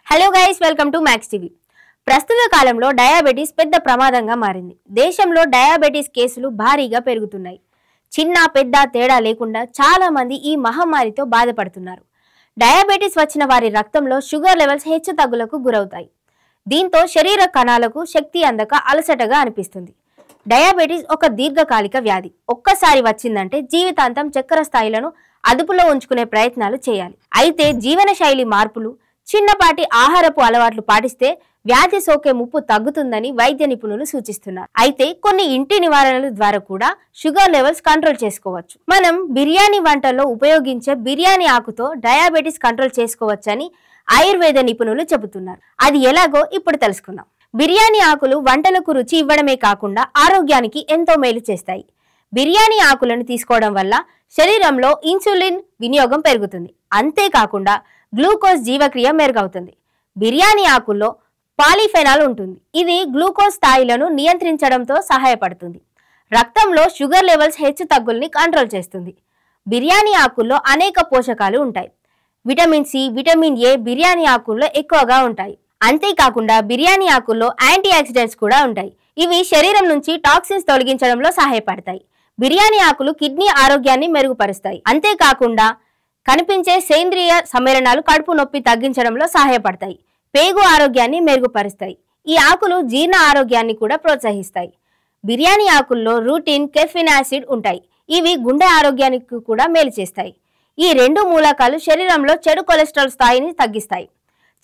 Hello guys, welcome to max TV. ప్రస్తుత కాలంలో diabetes పెద్ద ప్రమాదంగా మారింది. దేశంలో డయాబెటీస్ కేసులు భారీగా పెరుగుతున్నాయి. చిన్న పెద్ద తేడా లేకుండా చాలా మంది ఈ మహమ్మారితో బాధపడుతున్నారు. డయాబెటీస్ వచ్చిన వారి రక్తంలో షుగర్ లెవెల్స్ హెచ్చుతగ్గులకు గురవుతాయి. దీంతో శరీర కణాలకు శక్తి అందక అలసటగా అనిపిస్తుంది. డయాబెటీస్ ఒక దీర్ఘకాలిక వ్యాధి. ఒక్కసారి వచ్చిందంటే జీవితాంతం చక్కెర స్థాయిలను అదుపులో ఉంచుకునే ప్రయత్నాలు చేయాలి. అయితే జీవనశైలి మార్పులు, చిన్నపాటి ఆహారపు అలవాట్లు పాటిస్తే వ్యాధి సోకే ముప్పు తగ్గుతుందని వైద్య నిపుణులు సూచిస్తున్నారు. అయితే కొన్ని ఇంటి నివారణల ద్వారా కూడా షుగర్ లెవెల్స్ కంట్రోల్ చేసుకోవచ్చు. మనం బిర్యానీ వంటల్లో ఉపయోగించే బిర్యానీ ఆకుతో డయాబెటీస్ కంట్రోల్ చేసుకోవచ్చని ఆయుర్వేద నిపుణులు చెబుతున్నారు. అది ఎలాగో ఇప్పుడు తెలుసుకుందాం. బిర్యానీ ఆకులు వంటలకు రుచి ఇవ్వడమే కాకుండా ఆరోగ్యానికి ఎంతో మేలు చేస్తాయి. బిర్యానీ ఆకులను తీసుకోవడం వల్ల శరీరంలో ఇన్సులిన్ వినియోగం పెరుగుతుంది. అంతేకాకుండా గ్లూకోజ్ జీవక్రియ మెరుగవుతుంది. బిర్యానీ ఆకుల్లో పాలిఫెనాల్ ఉంటుంది. ఇది గ్లూకోజ్ స్థాయిలను నియంత్రించడంతో సహాయపడుతుంది. రక్తంలో షుగర్ లెవెల్స్ హెచ్చు తగ్గుల్ని కంట్రోల్ చేస్తుంది. బిర్యానీ ఆకుల్లో అనేక పోషకాలు ఉంటాయి. Vitamin C, vitamin A biryani ఆకుల్లో ఎక్కువగా ఉంటాయి. అంతేకాకుండా బిర్యానీ ఆకుల్లో యాంటీ ఆక్సిడెంట్స్ కూడా ఉంటాయి. ఇవి శరీరం నుంచి టాక్సిన్స్ తొలగించడంలో సహాయపడతాయి. బిర్యానీ ఆకులు కిడ్నీ ఆరోగ్యాన్ని మెరుగుపరుస్తాయి. అంతేకాకుండా కనిపించే సేంద్రియ సమ్మేళనాలు కడుపు నొప్పి తగ్గించడంలో సహాయపడతాయి. పేగు ఆరోగ్యాన్ని మెరుగుపరుస్తాయి. ఈ ఆకులు జీర్ణ ఆరోగ్యాన్ని కూడా ప్రోత్సహిస్తాయి. బిర్యానీ ఆకుల్లో రూటిన్, కెఫిన్ యాసిడ్ ఉంటాయి. ఇవి గుండె ఆరోగ్యానికి కూడా మేలు చేస్తాయి. ఈ రెండు మూలకాలు శరీరంలో చెడు కొలెస్ట్రాల్ స్థాయిని తగ్గిస్తాయి.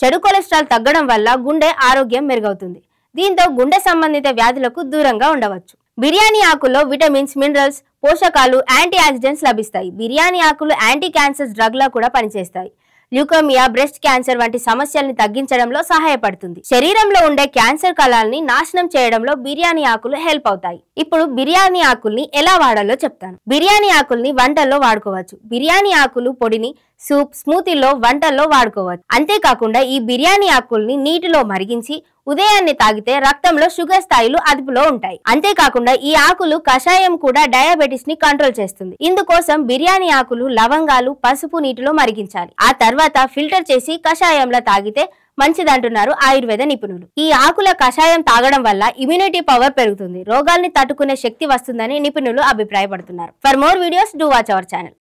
చెడు కొలెస్ట్రాల్ తగ్గడం వల్ల గుండె ఆరోగ్యం మెరుగవుతుంది. దీంతో గుండె సంబంధిత వ్యాధులకు దూరంగా ఉండవచ్చు. బిర్యానీ ఆకుల్లో విటమిన్స్, మినరల్స్, పోషకాలు, యాంటీ ఆక్సిడెంట్స్ లభిస్తాయి. బిర్యానీ ఆకులు యాంటీ క్యాన్సర్ డ్రగ్ లా కూడా పనిచేస్తాయి. ల్యూకేమియా, బ్రెస్ట్ క్యాన్సర్ వంటి సమస్యల్ని తగ్గించడంలో సహాయపడుతుంది. శరీరంలో ఉండే క్యాన్సర్ కణాలని నాశనం చేయడంలో బిర్యానీ ఆకులు హెల్ప్ అవుతాయి. ఇప్పుడు బిర్యానీ ఆకుల్ని ఎలా వాడాలో చెప్తాను. బిర్యానీ ఆకుల్ని వంటల్లో వాడుకోవచ్చు. బిర్యానీ ఆకులు పొడిని సూప్, స్మూతీల్లో, వంటల్లో వాడుకోవచ్చు. అంతేకాకుండా ఈ బిర్యానీ ఆకుల్ని నీటిలో మరిగించి ఉదయాన్నే తాగితే రక్తంలో షుగర్ స్థాయిలు అదుపులో ఉంటాయి. అంతేకాకుండా ఈ ఆకులు కషాయం కూడా డయాబెటీస్ ని కంట్రోల్ చేస్తుంది. ఇందుకోసం బిర్యానీ ఆకులు, లవంగాలు, పసుపు నీటిలో మరిగించాలి. ఆ తర్వాత ఫిల్టర్ చేసి కషాయంలో తాగితే మంచిదంటున్నారు ఆయుర్వేద నిపుణులు. ఈ ఆకుల కషాయం తాగడం వల్ల ఇమ్యూనిటీ పవర్ పెరుగుతుంది. రోగాల్ని తట్టుకునే శక్తి వస్తుందని నిపుణులు అభిప్రాయపడుతున్నారు. For more videos do watch our channel.